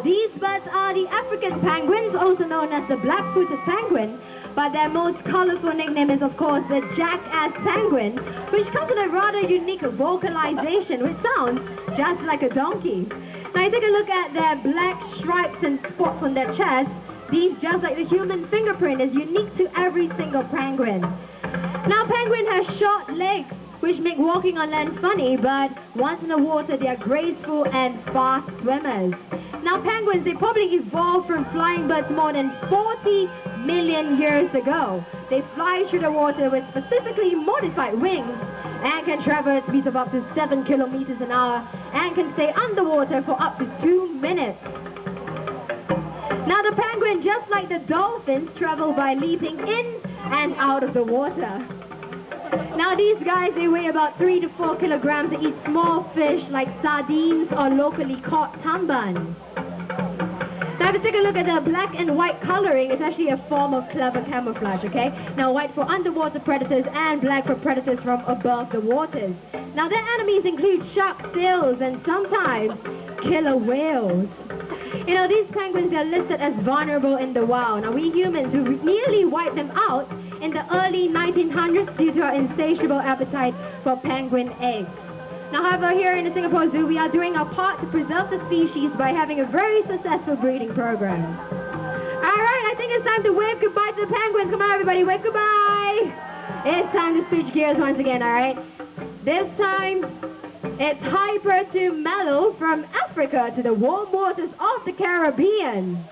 these birds are the African penguins, also known as the black-footed penguin, but their most colorful nickname is, of course, the jackass penguin, which comes with a rather unique vocalization, which sounds just like a donkey. Now, you take a look at their black stripes and spots on their chest. These, just like the human fingerprint, is unique to every single penguin. Now, penguin has short legs, which make walking on land funny, but once in the water, they are graceful and fast swimmers. Now, penguins, they probably evolved from flying birds more than 40 million years ago. They fly through the water with specifically modified wings and can travel at speeds of up to 7 kilometers an hour and can stay underwater for up to 2 minutes. Now, the penguin, just like the dolphins, travel by leaping in and out of the water. Now, these guys, they weigh about 3 to 4 kilograms. They eat small fish like sardines or locally caught tambans. Now, if you take a look at the black and white coloring, it's actually a form of clever camouflage, okay? Now, white for underwater predators and black for predators from above the waters. Now, their enemies include shark seals and sometimes killer whales. You know, these penguins, they're listed as vulnerable in the wild. Now, we humans, we nearly wiped them out in the early 1900s due to our insatiable appetite for penguin eggs. Now, however, here in the Singapore Zoo, we are doing our part to preserve the species by having a very successful breeding program. All right, I think it's time to wave goodbye to the penguins. Come on, everybody, wave goodbye. It's time to switch gears once again, all right? This time, it's hyper to mellow from Africa to the warm waters of the Caribbean.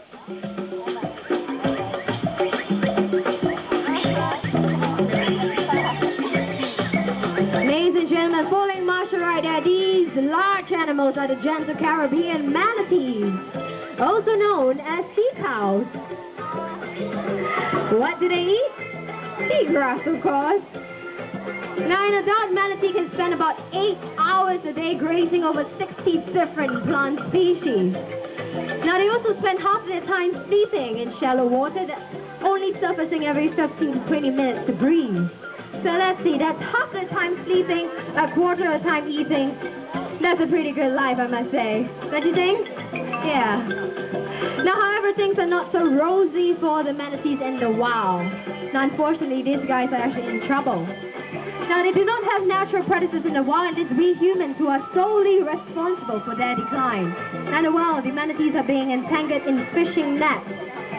Ladies and gentlemen, following martial right there, these large animals are the gentle Caribbean manatees, also known as sea cows. What do they eat? Seagrass, of course. Now, an adult manatee can spend about 8 hours a day grazing over 60 different plant species. Now, they also spend half their time sleeping in shallow water, only surfacing every 15 to 20 minutes to breathe. So let's see, that's half the time sleeping, a quarter of the time eating. That's a pretty good life, I must say. Don't you think? Yeah. Now, however, things are not so rosy for the manatees in the wild. Now, unfortunately, these guys are actually in trouble. Now, they do not have natural predators in the wild, and it's we humans who are solely responsible for their decline. Now, in the wild, the manatees are being entangled in fishing nets.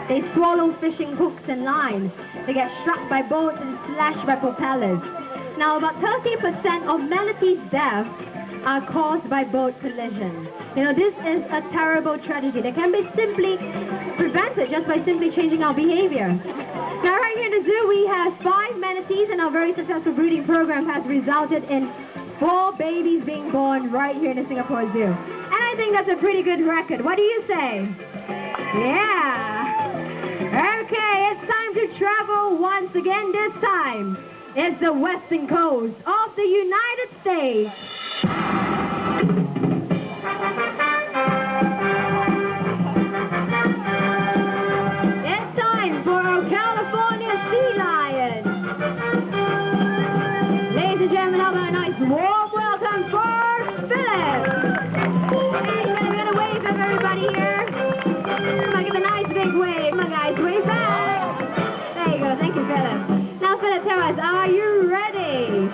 They swallow fishing hooks and lines. They get struck by boats and slashed by propellers. Now, about 30% of manatees' deaths are caused by boat collisions. You know, this is a terrible tragedy that can be simply prevented just by simply changing our behavior. Now, right here in the zoo, we have 5 manatees, and our very successful breeding program has resulted in 4 babies being born right here in the Singapore Zoo. And I think that's a pretty good record. What do you say? Yeah. Okay, it's time to travel once again. This time, it's the western coast of the United States. It's time for our California sea lion. Ladies and gentlemen, how about a nice warm welcome for Philip. Hey, we're going to wave at everybody here. Come on, give a nice big wave. Come on, guys, wave back. There you go. Thank you, Philip. Now, Philip, tell us, are you ready?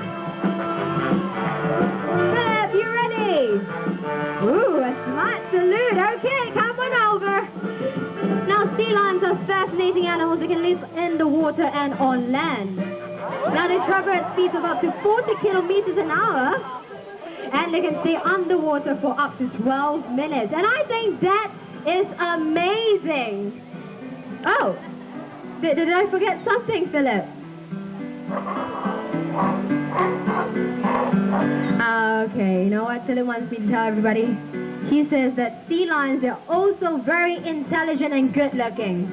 Philip, you ready? Ooh, a smart salute. Okay, come on over. Now, sea lions are fascinating animals that can live in the water and on land. Now, they travel at speeds of up to 40 kilometers an hour, and they can stay underwater for up to 12 minutes. And I think that is amazing. Oh, did I forget something, Philip? Okay, you know what Philip wants me to tell everybody? He says that sea lions are also very intelligent and good looking.